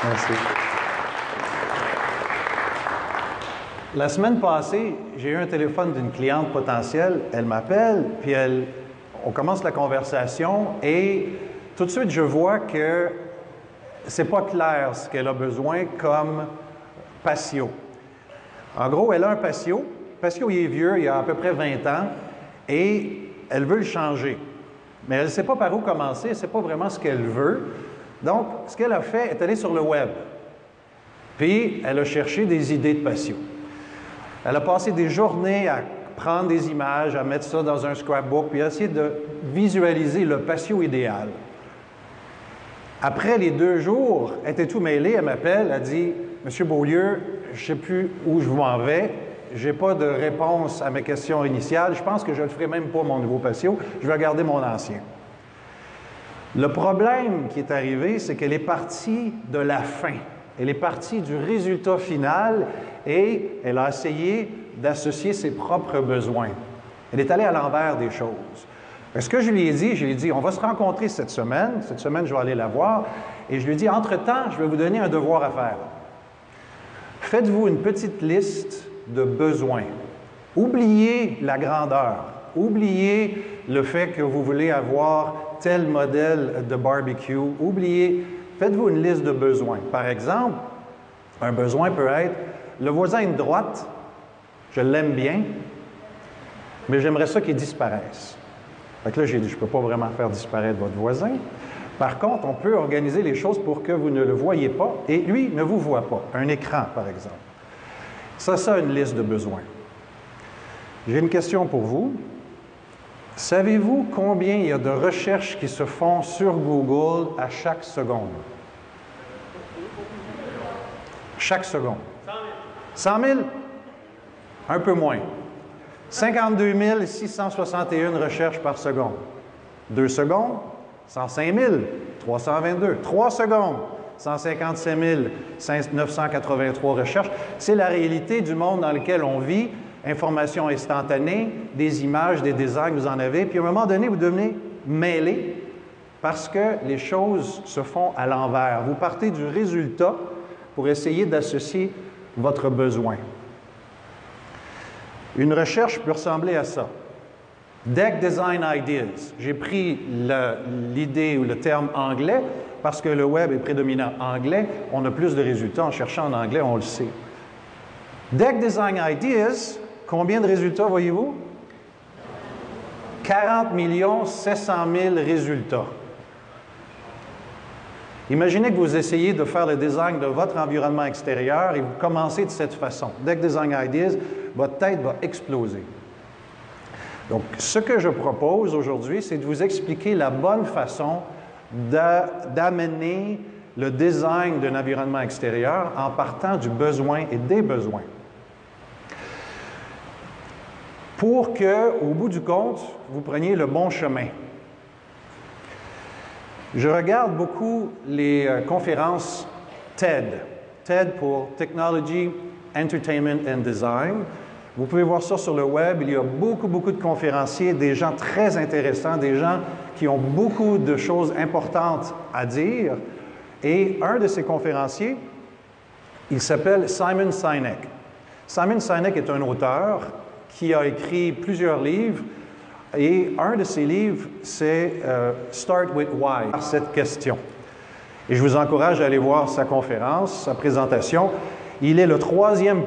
Merci. La semaine passée, j'ai eu un téléphone d'une cliente potentielle. Elle m'appelle, puis on commence la conversation et tout de suite, je vois que c'est pas clair ce qu'elle a besoin comme patio. En gros, elle a un patio. Le patio, il est vieux, il a à peu près 20 ans, et elle veut le changer. Mais elle ne sait pas par où commencer, elle ne sait pas vraiment ce qu'elle veut. Donc, ce qu'elle a fait, elle est allée sur le web. Puis, elle a cherché des idées de patio. Elle a passé des journées à prendre des images, à mettre ça dans un scrapbook, puis à essayer de visualiser le patio idéal. Après les 2 jours, elle était tout mêlée, elle m'appelle, elle dit « Monsieur Beaulieu, je ne sais plus où je m'en vais, je n'ai pas de réponse à mes questions initiales, je pense que je ne le ferai même pas, mon nouveau patio, je vais garder mon ancien. » Le problème qui est arrivé, c'est qu'elle est partie de la fin. Elle est partie du résultat final et elle a essayé d'associer ses propres besoins. Elle est allée à l'envers des choses. Ce que je lui ai dit, on va se rencontrer cette semaine, je vais aller la voir, et je lui ai dit, entre-temps, je vais vous donner un devoir à faire. Faites-vous une petite liste de besoins. Oubliez la grandeur, oubliez le fait que vous voulez avoir tel modèle de barbecue, faites-vous une liste de besoins. Par exemple, un besoin peut être, le voisin de droite, je l'aime bien, mais j'aimerais ça qu'il disparaisse. Fait que là, j'ai dit, je ne peux pas vraiment faire disparaître votre voisin. Par contre, on peut organiser les choses pour que vous ne le voyez pas et lui ne vous voit pas. Un écran, par exemple. Ça, une liste de besoins. J'ai une question pour vous. Savez-vous combien il y a de recherches qui se font sur Google à chaque seconde? Chaque seconde. 100 000? Un peu moins. 52 661 recherches par seconde. 2 secondes, 105 000, 322. 3 secondes, 157 983 recherches. C'est la réalité du monde dans lequel on vit. Information instantanée, des images, des designs, vous en avez. Puis à un moment donné, vous devenez mêlé parce que les choses se font à l'envers. Vous partez du résultat pour essayer d'associer votre besoin. Une recherche peut ressembler à ça. Deck Design Ideas. J'ai pris l'idée ou le terme anglais parce que le web est prédominant anglais. On a plus de résultats en cherchant en anglais, on le sait. Deck Design Ideas, combien de résultats voyez-vous? 40 700 000 résultats. Imaginez que vous essayez de faire le design de votre environnement extérieur et vous commencez de cette façon. Deck Design Ideas, votre tête va exploser. Donc, ce que je propose aujourd'hui, c'est de vous expliquer la bonne façon d'amener le design d'un environnement extérieur en partant du besoin et des besoins. Pour que, au bout du compte, vous preniez le bon chemin. Je regarde beaucoup les conférences TED. TED pour Technology, Entertainment and Design. Vous pouvez voir ça sur le web. Il y a beaucoup de conférenciers, des gens très intéressants, des gens qui ont beaucoup de choses importantes à dire. Et un de ces conférenciers, il s'appelle Simon Sinek. Simon Sinek est un auteur qui a écrit plusieurs livres. Et un de ses livres, c'est Start with Why, cette question. Et je vous encourage à aller voir sa conférence, sa présentation. Il est la troisième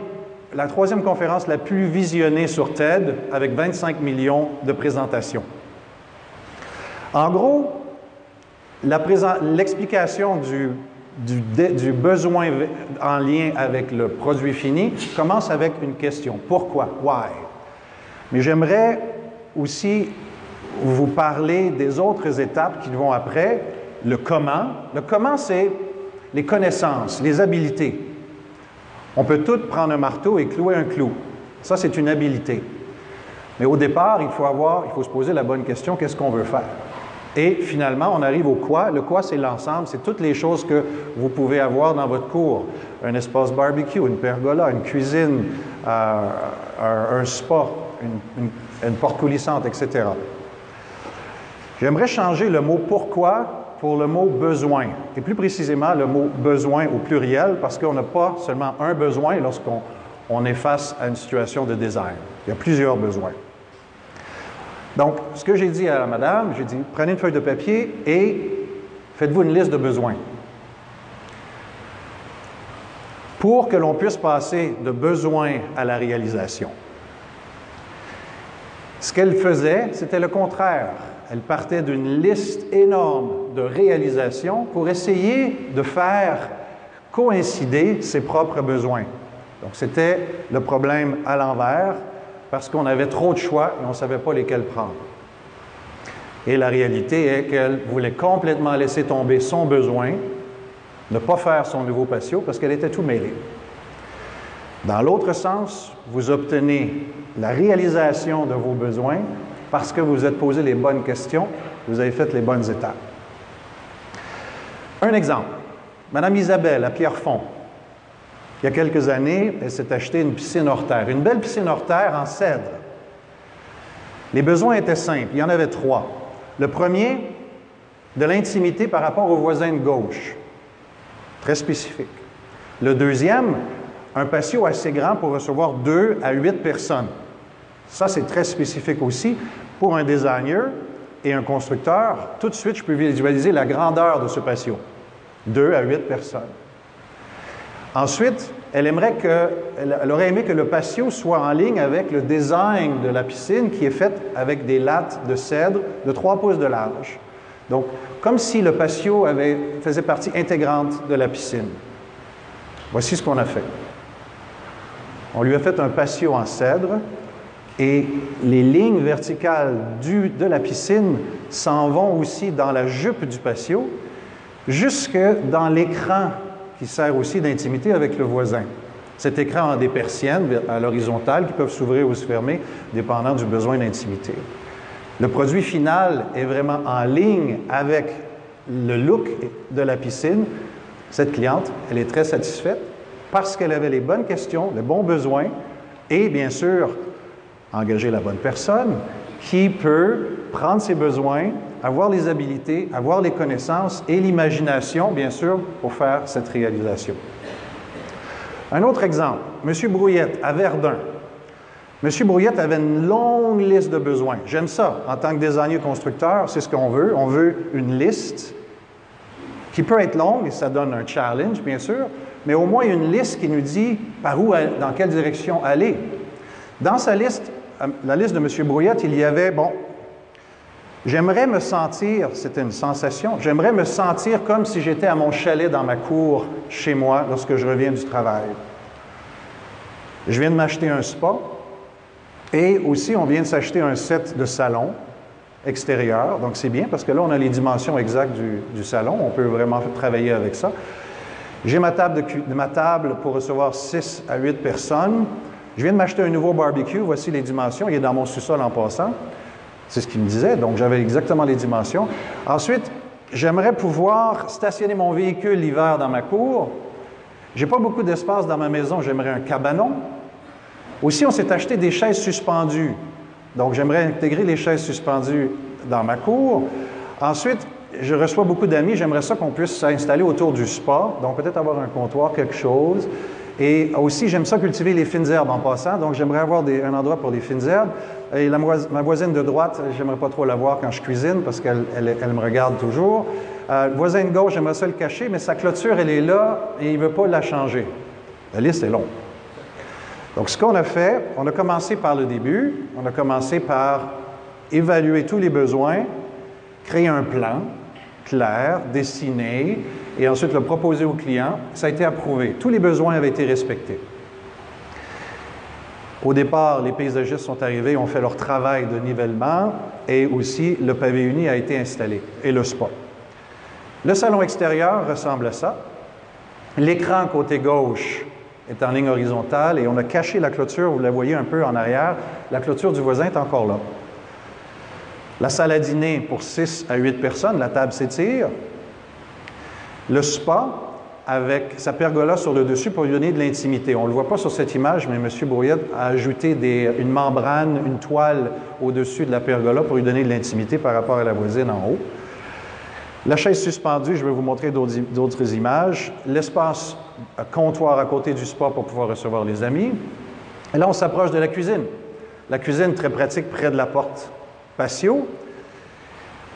conférence la plus visionnée sur TED, avec 25 millions de présentations. En gros, l'explication du besoin en lien avec le produit fini commence avec une question. Pourquoi? Why? Mais j'aimerais aussi vous parler des autres étapes qui vont après, le comment. Le comment, c'est les connaissances, les habiletés. On peut tous prendre un marteau et clouer un clou. Ça, c'est une habileté. Mais au départ, il faut se poser la bonne question, qu'est-ce qu'on veut faire? Et finalement, on arrive au quoi. Le quoi, c'est l'ensemble, c'est toutes les choses que vous pouvez avoir dans votre cour. Un espace barbecue, une pergola, une cuisine, un spa, une porte coulissante, etc. J'aimerais changer le mot « pourquoi » pour le mot besoin, et plus précisément le mot besoin au pluriel, parce qu'on n'a pas seulement un besoin lorsqu'on est face à une situation de design. Il y a plusieurs besoins. Donc, ce que j'ai dit à la madame, j'ai dit, prenez une feuille de papier et faites-vous une liste de besoins. Pour que l'on puisse passer de besoin à la réalisation. Ce qu'elle faisait, c'était le contraire. Elle partait d'une liste énorme de réalisations pour essayer de faire coïncider ses propres besoins. Donc, c'était le problème à l'envers, parce qu'on avait trop de choix et on ne savait pas lesquels prendre. Et la réalité est qu'elle voulait complètement laisser tomber son besoin, ne pas faire son nouveau patio, parce qu'elle était tout mêlée. Dans l'autre sens, vous obtenez la réalisation de vos besoins parce que vous vous êtes posé les bonnes questions, vous avez fait les bonnes étapes. Un exemple. Madame Isabelle, à Pierrefonds, il y a quelques années, elle s'est acheté une piscine hors terre, une belle piscine hors terre en cèdre. Les besoins étaient simples, il y en avait 3. Le premier, de l'intimité par rapport au voisin de gauche, très spécifique. Le deuxième, un patio assez grand pour recevoir 2 à 8 personnes. Ça, c'est très spécifique aussi. Pour un designer et un constructeur, tout de suite, je peux visualiser la grandeur de ce patio. 2 à 8 personnes. Ensuite, elle aurait aimé que le patio soit en ligne avec le design de la piscine qui est fait avec des lattes de cèdre de 3 pouces de large. Donc, comme si le patio faisait partie intégrante de la piscine. Voici ce qu'on a fait. On lui a fait un patio en cèdre et les lignes verticales de la piscine s'en vont aussi dans la jupe du patio jusque dans l'écran qui sert aussi d'intimité avec le voisin. Cet écran a des persiennes à l'horizontale qui peuvent s'ouvrir ou se fermer dépendant du besoin d'intimité. Le produit final est vraiment en ligne avec le look de la piscine. Cette cliente, elle est très satisfaite parce qu'elle avait les bonnes questions, les bons besoins et, bien sûr, engager la bonne personne qui peut prendre ses besoins, avoir les habilités, avoir les connaissances et l'imagination, bien sûr, pour faire cette réalisation. Un autre exemple, M. Brouillette à Verdun. M. Brouillette avait une longue liste de besoins. J'aime ça. En tant que designer constructeur, c'est ce qu'on veut. On veut une liste qui peut être longue, et ça donne un challenge, bien sûr, mais au moins une liste qui nous dit par où, dans quelle direction aller. Dans sa liste, la liste de M. Brouillette, il y avait, j'aimerais me sentir, c'était une sensation, j'aimerais me sentir comme si j'étais à mon chalet dans ma cour, chez moi, lorsque je reviens du travail. Je viens de m'acheter un spa et aussi on vient de s'acheter un set de salon extérieur, donc c'est bien parce que là on a les dimensions exactes du salon, on peut vraiment travailler avec ça. J'ai ma table pour recevoir 6 à 8 personnes. Je viens de m'acheter un nouveau barbecue, voici les dimensions, il est dans mon sous-sol en passant. C'est ce qu'il me disait, donc j'avais exactement les dimensions. Ensuite, j'aimerais pouvoir stationner mon véhicule l'hiver dans ma cour. Je n'ai pas beaucoup d'espace dans ma maison, j'aimerais un cabanon. Aussi, on s'est acheté des chaises suspendues. Donc, j'aimerais intégrer les chaises suspendues dans ma cour. Ensuite, je reçois beaucoup d'amis, j'aimerais ça qu'on puisse s'installer autour du spa, donc peut-être avoir un comptoir, quelque chose. Et aussi, j'aime ça cultiver les fines herbes en passant, donc j'aimerais avoir un endroit pour les fines herbes. Et ma voisine de droite, j'aimerais pas trop la voir quand je cuisine parce qu'elle me regarde toujours. Le voisin de gauche, j'aimerais ça le cacher, mais sa clôture, elle est là et il ne veut pas la changer. La liste est longue. Donc, ce qu'on a fait, on a commencé par le début, on a commencé par évaluer tous les besoins, créer un plan clair, dessiné, et ensuite le proposer au client. Ça a été approuvé. Tous les besoins avaient été respectés. Au départ, les paysagistes sont arrivés, ont fait leur travail de nivellement, et aussi le pavé uni a été installé, et le spa. Le salon extérieur ressemble à ça. L'écran côté gauche est en ligne horizontale, et on a caché la clôture, vous la voyez un peu en arrière. La clôture du voisin est encore là. La salle à dîner pour 6 à 8 personnes, la table s'étire. Le spa, avec sa pergola sur le dessus pour lui donner de l'intimité. On ne le voit pas sur cette image, mais M. Brouillette a ajouté une membrane, une toile au-dessus de la pergola pour lui donner de l'intimité par rapport à la voisine en haut. La chaise suspendue, je vais vous montrer d'autres images. L'espace comptoir à côté du spa pour pouvoir recevoir les amis. Et là, on s'approche de la cuisine. La cuisine, très pratique, près de la porte patio.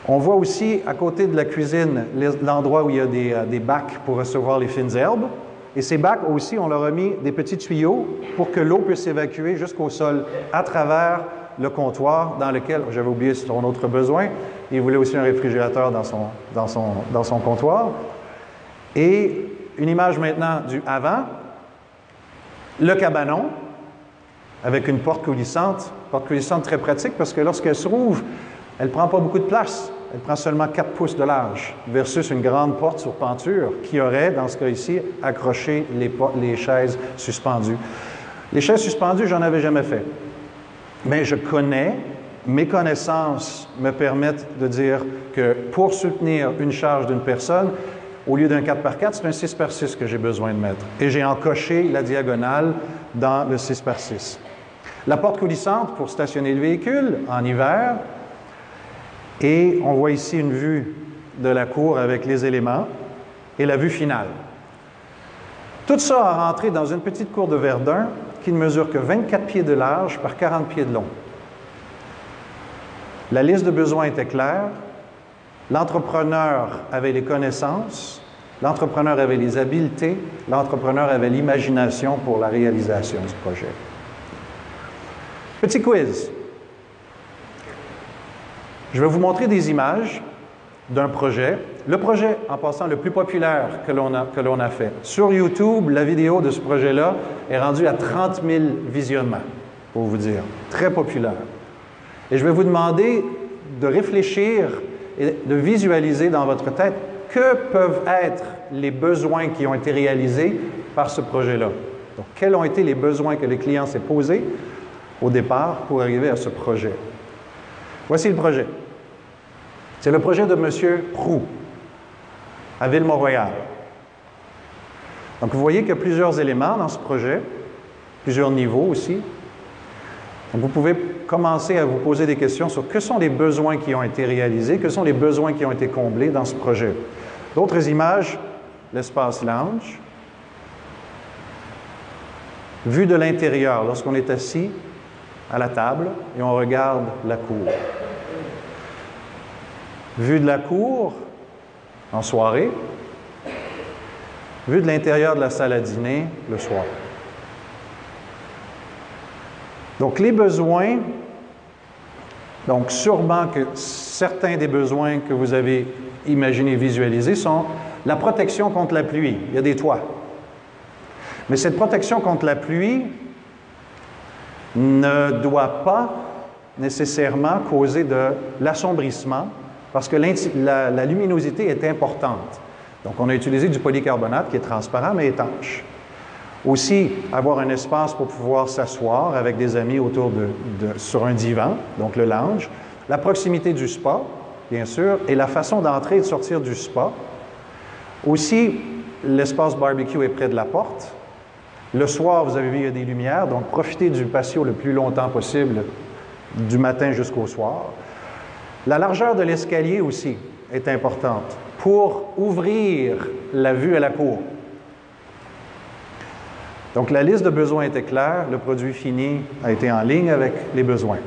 On voit aussi, à côté de la cuisine, l'endroit où il y a des bacs pour recevoir les fines herbes. Et ces bacs aussi, on leur a mis des petits tuyaux pour que l'eau puisse s'évacuer jusqu'au sol à travers le comptoir dans lequel, j'avais oublié son autre besoin, il voulait aussi un réfrigérateur dans son comptoir. Et une image maintenant du avant, le cabanon, avec une porte coulissante très pratique parce que lorsqu'elle se rouvre, elle ne prend pas beaucoup de place. Elle prend seulement 4 pouces de large versus une grande porte sur penture qui aurait, dans ce cas ici, accroché les chaises suspendues. Les chaises suspendues, j'en avais jamais fait. Mais je connais, mes connaissances me permettent de dire que pour soutenir une charge d'une personne, au lieu d'un 4x4, c'est un 6x6 que j'ai besoin de mettre. Et j'ai encoché la diagonale dans le 6x6. La porte coulissante pour stationner le véhicule en hiver. Et on voit ici une vue de la cour avec les éléments et la vue finale. Tout ça a rentré dans une petite cour de Verdun qui ne mesure que 24 pieds de large par 40 pieds de long. La liste de besoins était claire. L'entrepreneur avait les connaissances, l'entrepreneur avait les habiletés, l'entrepreneur avait l'imagination pour la réalisation du projet. Petit quiz. Je vais vous montrer des images d'un projet. Le projet, en passant, le plus populaire que l'on a fait. Sur YouTube, la vidéo de ce projet-là est rendue à 30 000 visionnements, pour vous dire. Très populaire. Et je vais vous demander de réfléchir et de visualiser dans votre tête que peuvent être les besoins qui ont été réalisés par ce projet-là. Donc, quels ont été les besoins que le client s'est posés au départ pour arriver à ce projet? Voici le projet. C'est le projet de M. Proulx, à Ville-Mont-Royal. Donc, vous voyez qu'il y a plusieurs éléments dans ce projet, plusieurs niveaux aussi. Donc, vous pouvez commencer à vous poser des questions sur que sont les besoins qui ont été réalisés, que sont les besoins qui ont été comblés dans ce projet. D'autres images, l'espace lounge. Vue de l'intérieur, lorsqu'on est assis à la table et on regarde la cour. Vue de la cour en soirée. Vue de l'intérieur de la salle à dîner le soir. Donc, les besoins, donc sûrement que certains des besoins que vous avez imaginés, visualisés, sont la protection contre la pluie. Il y a des toits. Mais cette protection contre la pluie ne doit pas nécessairement causer de l'assombrissement parce que la luminosité est importante. Donc, on a utilisé du polycarbonate qui est transparent mais étanche. Aussi, avoir un espace pour pouvoir s'asseoir avec des amis sur un divan, donc le lounge. La proximité du spa, bien sûr, et la façon d'entrer et de sortir du spa. Aussi, l'espace barbecue est près de la porte. Le soir, vous avez vu, il y a des lumières, donc profitez du patio le plus longtemps possible, du matin jusqu'au soir. La largeur de l'escalier aussi est importante pour ouvrir la vue à la cour. Donc, la liste de besoins était claire, le produit fini a été en ligne avec les besoins.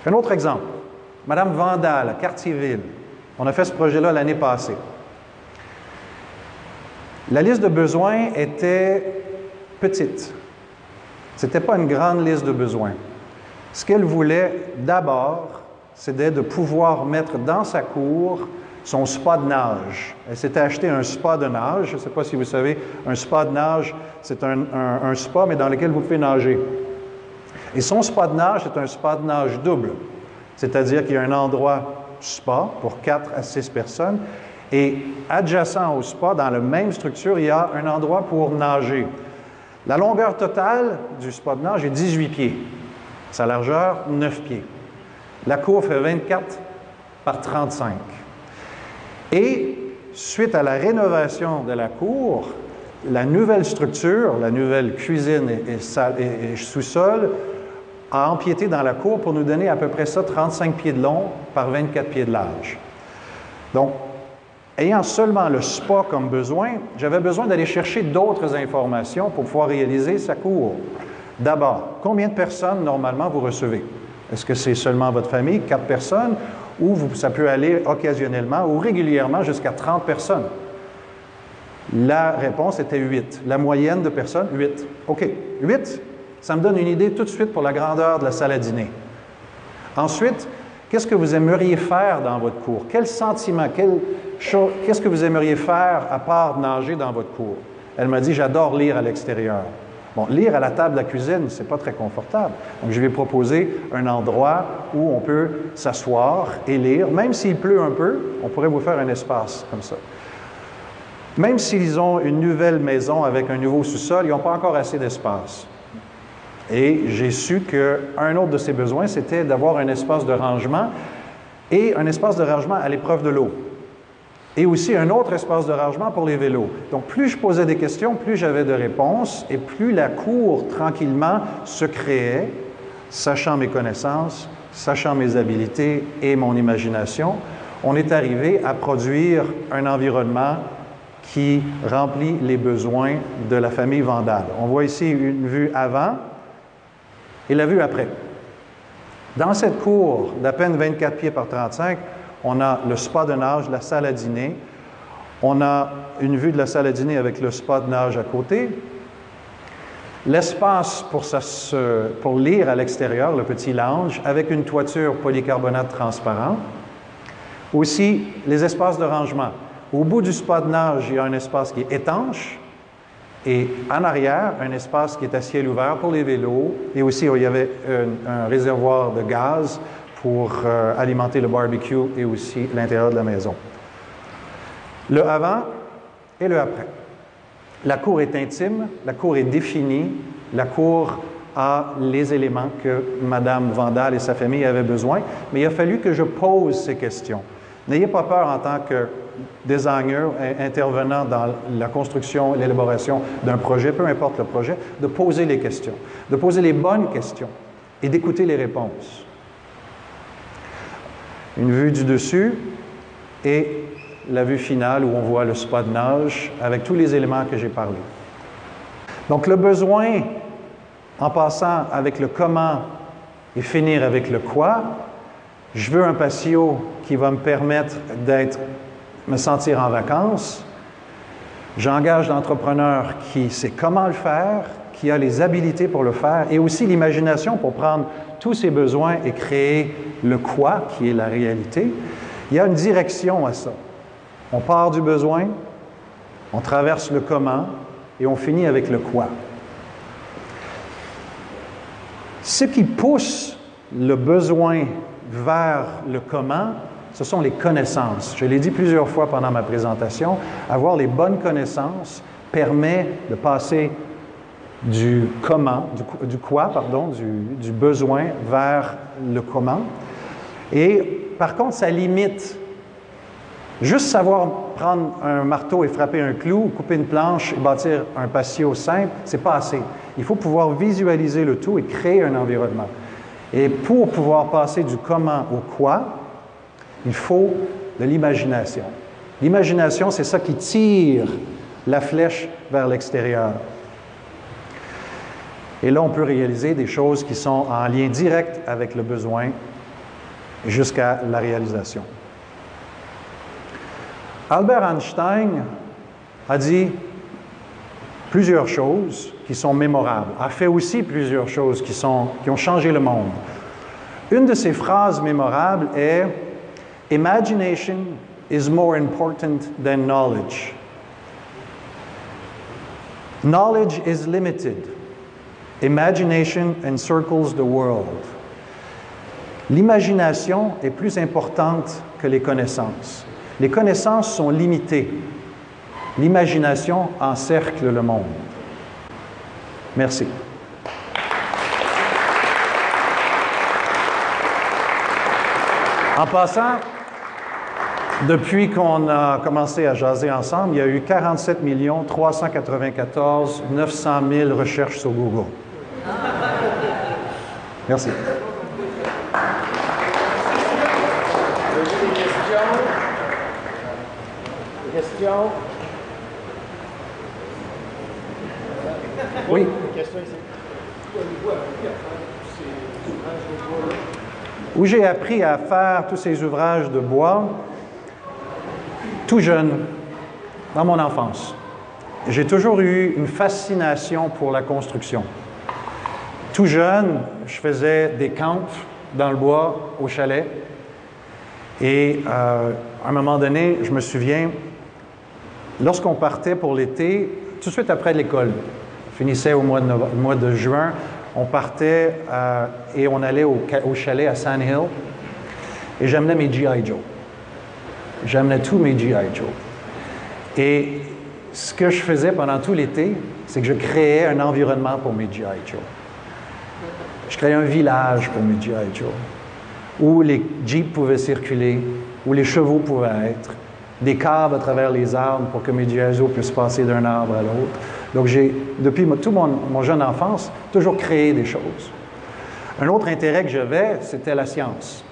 Un autre exemple, Madame Vandal, à Cartierville. On a fait ce projet-là l'année passée. La liste de besoins était petite. Ce n'était pas une grande liste de besoins. Ce qu'elle voulait d'abord, c'était de pouvoir mettre dans sa cour son spa de nage. Elle s'était acheté un spa de nage. Je ne sais pas si vous savez, un spa de nage, c'est un spa, mais dans lequel vous pouvez nager. Et son spa de nage, c'est un spa de nage double. C'est-à-dire qu'il y a un endroit spa pour 4 à 6 personnes. Et adjacent au spa, dans la même structure, il y a un endroit pour nager. La longueur totale du spa de nage est 18 pieds. Sa largeur, 9 pieds. La cour fait 24 par 35. Et suite à la rénovation de la cour, la nouvelle structure, la nouvelle cuisine et sous-sol, a empiété dans la cour pour nous donner à peu près ça, 35 pieds de long par 24 pieds de large. Donc, ayant seulement le spa comme besoin, j'avais besoin d'aller chercher d'autres informations pour pouvoir réaliser sa cour. D'abord, combien de personnes normalement vous recevez? Est-ce que c'est seulement votre famille, 4 personnes, ou ça peut aller occasionnellement ou régulièrement jusqu'à 30 personnes? La réponse était 8. La moyenne de personnes, 8. OK, 8, ça me donne une idée tout de suite pour la grandeur de la salle à dîner. Ensuite, qu'est-ce que vous aimeriez faire dans votre cour? Quel sentiment, qu'est-ce que vous aimeriez faire à part nager dans votre cour? Elle m'a dit, j'adore lire à l'extérieur. Bon, lire à la table de la cuisine, c'est pas très confortable. Donc, je vais proposer un endroit où on peut s'asseoir et lire. Même s'il pleut un peu, on pourrait vous faire un espace comme ça. Même s'ils ont une nouvelle maison avec un nouveau sous-sol, ils n'ont pas encore assez d'espace. Et j'ai su qu'un autre de ses besoins, c'était d'avoir un espace de rangement et un espace de rangement à l'épreuve de l'eau. Et aussi un autre espace de rangement pour les vélos. Donc, plus je posais des questions, plus j'avais de réponses et plus la cour, tranquillement, se créait, sachant mes connaissances, sachant mes habiletés et mon imagination. On est arrivé à produire un environnement qui remplit les besoins de la famille Vandal. On voit ici une vue avant et la vue après. Dans cette cour d'à peine 24 pieds par 35, on a le spa de nage, la salle à dîner. On a une vue de la salle à dîner avec le spa de nage à côté. L'espace pour lire à l'extérieur, le petit lounge, avec une toiture polycarbonate transparent. Aussi, les espaces de rangement. Au bout du spa de nage, il y a un espace qui est étanche. Et en arrière, un espace qui est à ciel ouvert pour les vélos. Et aussi, il y avait un réservoir de gaz pour alimenter le barbecue et aussi l'intérieur de la maison. Le avant et le après. La cour est intime, la cour est définie, la cour a les éléments que Mme Vandal et sa famille avaient besoin, mais il a fallu que je pose ces questions. N'ayez pas peur en tant que designer intervenant dans la construction et l'élaboration d'un projet, peu importe le projet, de poser les questions, de poser les bonnes questions et d'écouter les réponses. Une vue du dessus et la vue finale où on voit le spa de nage avec tous les éléments que j'ai parlé. Donc, le besoin, en passant avec le comment et finir avec le quoi, je veux un patio qui va me permettre me sentir en vacances. J'engage l'entrepreneur qui sait comment le faire, qui a les habiletés pour le faire et aussi l'imagination pour prendre tous ses besoins et créer le quoi, qui est la réalité. Il y a une direction à ça. On part du besoin, on traverse le comment et on finit avec le quoi. Ce qui pousse le besoin vers le comment, ce sont les connaissances. Je l'ai dit plusieurs fois pendant ma présentation, avoir les bonnes connaissances permet de passer du comment, du quoi, pardon, du besoin vers le comment. Et par contre, ça limite. Juste savoir prendre un marteau et frapper un clou, couper une planche et bâtir un patio simple, c'est pas assez. Il faut pouvoir visualiser le tout et créer un environnement. Et pour pouvoir passer du comment au quoi, il faut de l'imagination. L'imagination, c'est ça qui tire la flèche vers l'extérieur. Et là, on peut réaliser des choses qui sont en lien direct avec le besoin jusqu'à la réalisation. Albert Einstein a dit plusieurs choses qui sont mémorables, a fait aussi plusieurs choses qui ont changé le monde. Une de ses phrases mémorables est « Imagination is more important than knowledge. Knowledge is limited. Imagination encircles the world. » L'imagination est plus importante que les connaissances. Les connaissances sont limitées. L'imagination encercle le monde. Merci. En passant, depuis qu'on a commencé à jaser ensemble, il y a eu 47 394 900 000 recherches sur Google. Merci. Question? Oui. Question ici. Où j'ai appris à faire tous ces ouvrages de bois, tout jeune, dans mon enfance. J'ai toujours eu une fascination pour la construction. Tout jeune, je faisais des camps dans le bois, au chalet. Et à un moment donné, je me souviens, lorsqu'on partait pour l'été, tout de suite après l'école, on finissait au mois de juin, on partait et on allait au chalet à Sand Hill. Et j'amenais mes G.I. Joe. J'amenais tous mes G.I. Joe. Et ce que je faisais pendant tout l'été, c'est que je créais un environnement pour mes G.I. Joe. Je créais un village pour mes G.I. Joe, où les jeeps pouvaient circuler, où les chevaux pouvaient être, des caves à travers les arbres pour que mes G.I. Joe puissent passer d'un arbre à l'autre. Donc, j'ai, depuis toute mon jeune enfance, toujours créé des choses. Un autre intérêt que j'avais, c'était la science.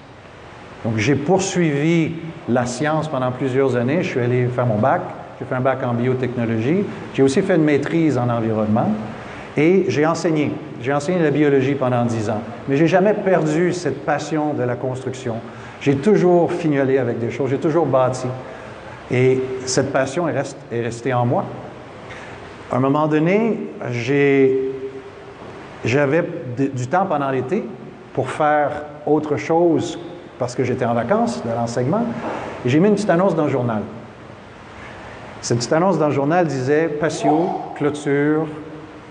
Donc, j'ai poursuivi la science pendant plusieurs années. Je suis allé faire mon bac. J'ai fait un bac en biotechnologie. J'ai aussi fait une maîtrise en environnement. Et j'ai enseigné. J'ai enseigné la biologie pendant 10 ans. Mais je n'ai jamais perdu cette passion de la construction. J'ai toujours fignolé avec des choses. J'ai toujours bâti. Et cette passion est restée en moi. À un moment donné, j'avais du temps pendant l'été pour faire autre chose parce que j'étais en vacances de l'enseignement. Et j'ai mis une petite annonce dans le journal. Cette petite annonce dans le journal disait « Patio, clôture,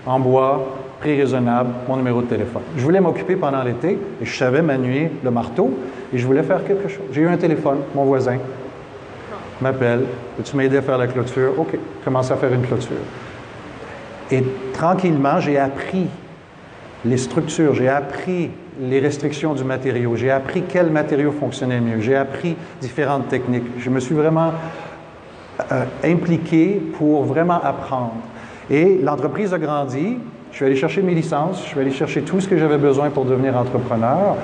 en bois, prix raisonnable, mon numéro de téléphone. » Je voulais m'occuper pendant l'été et je savais manier le marteau et je voulais faire quelque chose. J'ai eu un téléphone, mon voisin m'appelle « Peux-tu m'aider à faire la clôture? » « OK, commence à faire une clôture. » Et tranquillement, j'ai appris les structures, j'ai appris les restrictions du matériau, j'ai appris quel matériau fonctionnait mieux, j'ai appris différentes techniques. Je me suis vraiment impliqué pour vraiment apprendre. Et l'entreprise a grandi, je suis allé chercher mes licences, je suis allé chercher tout ce que j'avais besoin pour devenir entrepreneur.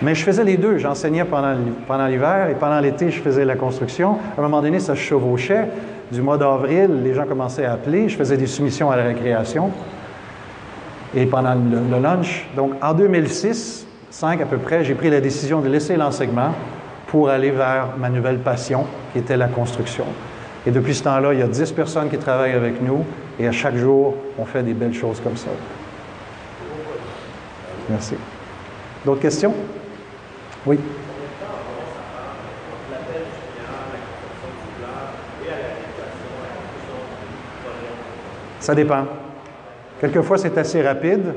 Mais je faisais les deux. J'enseignais pendant l'hiver et pendant l'été, je faisais la construction. À un moment donné, ça se chevauchait. Du mois d'avril, les gens commençaient à appeler. Je faisais des soumissions à la récréation et pendant le lunch. Donc, en 2006, 2005 à peu près, j'ai pris la décision de laisser l'enseignement pour aller vers ma nouvelle passion, qui était la construction. Et depuis ce temps-là, il y a 10 personnes qui travaillent avec nous et à chaque jour, on fait des belles choses comme ça. Merci. D'autres questions? Oui. Ça dépend. Quelquefois, c'est assez rapide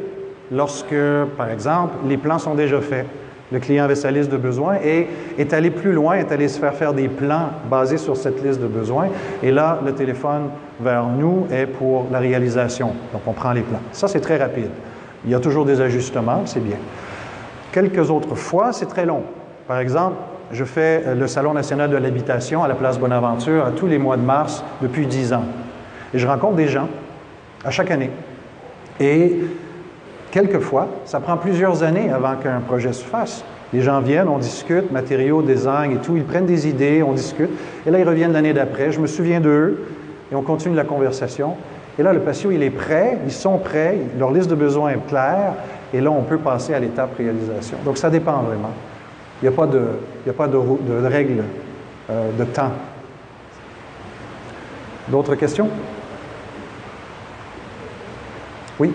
lorsque, par exemple, les plans sont déjà faits. Le client avait sa liste de besoins et est allé plus loin, est allé se faire des plans basés sur cette liste de besoins. Et là, le téléphone vers nous est pour la réalisation. Donc, on prend les plans. Ça, c'est très rapide. Il y a toujours des ajustements, c'est bien. Quelques autres fois, c'est très long. Par exemple, je fais le Salon national de l'habitation à la place Bonaventure à tous les mois de mars depuis 10 ans. Et je rencontre des gens à chaque année. Et quelquefois, ça prend plusieurs années avant qu'un projet se fasse. Les gens viennent, on discute, matériaux, design et tout, ils prennent des idées, on discute. Et là, ils reviennent l'année d'après, je me souviens d'eux, et on continue la conversation. Et là, le patio, il est prêt, ils sont prêts, leur liste de besoins est claire, et là, on peut passer à l'étape réalisation. Donc, ça dépend vraiment. Il n'y a pas de règle de temps. D'autres questions? Oui?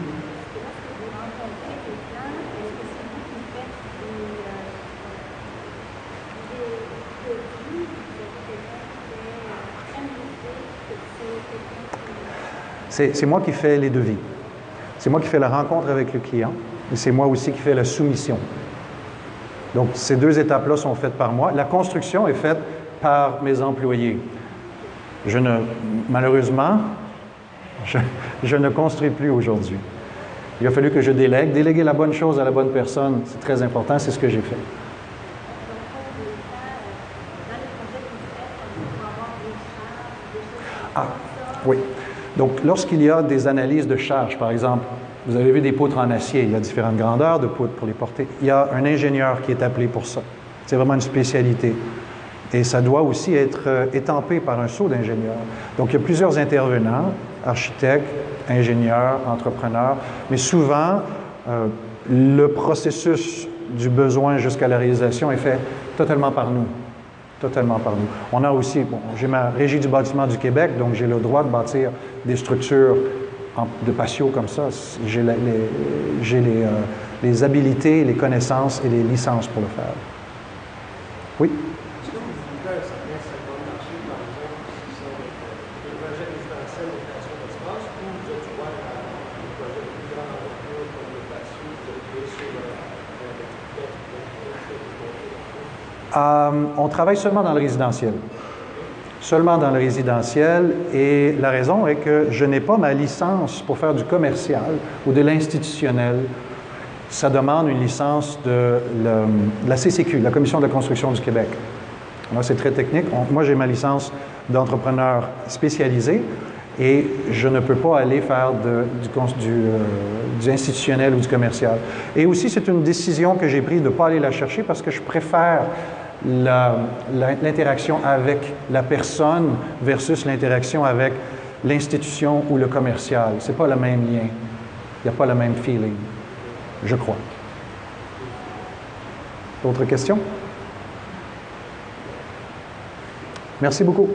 C'est moi qui fais les devis. C'est moi qui fais la rencontre avec le client et c'est moi aussi qui fais la soumission. Donc, ces deux étapes-là sont faites par moi. La construction est faite par mes employés. Malheureusement, je ne construis plus aujourd'hui. Il a fallu que je délègue. Déléguer la bonne chose à la bonne personne, c'est très important, c'est ce que j'ai fait. Ah, oui. Donc, lorsqu'il y a des analyses de charges, par exemple, vous avez vu des poutres en acier, il y a différentes grandeurs de poutres pour les porter. Il y a un ingénieur qui est appelé pour ça. C'est vraiment une spécialité. Et ça doit aussi être étampé par un saut d'ingénieur. Donc, il y a plusieurs intervenants, architectes, ingénieurs, entrepreneurs, mais souvent, le processus du besoin jusqu'à la réalisation est fait totalement par nous. Totalement par nous. On a aussi, bon, j'ai ma Régie du bâtiment du Québec, donc j'ai le droit de bâtir des structures de patio comme ça. J'ai les habilités, les connaissances et les licences pour le faire. Oui? On travaille seulement dans le résidentiel. Seulement dans le résidentiel. Et la raison est que je n'ai pas ma licence pour faire du commercial ou de l'institutionnel. Ça demande une licence de la CCQ, la Commission de la construction du Québec. Là, c'est très technique. Moi, j'ai ma licence d'entrepreneur spécialisé et je ne peux pas aller faire du institutionnel ou du commercial. Et aussi, c'est une décision que j'ai prise de ne pas aller la chercher parce que je préfère l'interaction avec la personne versus l'interaction avec l'institution ou le commercial. Ce n'est pas le même lien. Il n'y a pas le même feeling, je crois. D'autres questions? Merci beaucoup.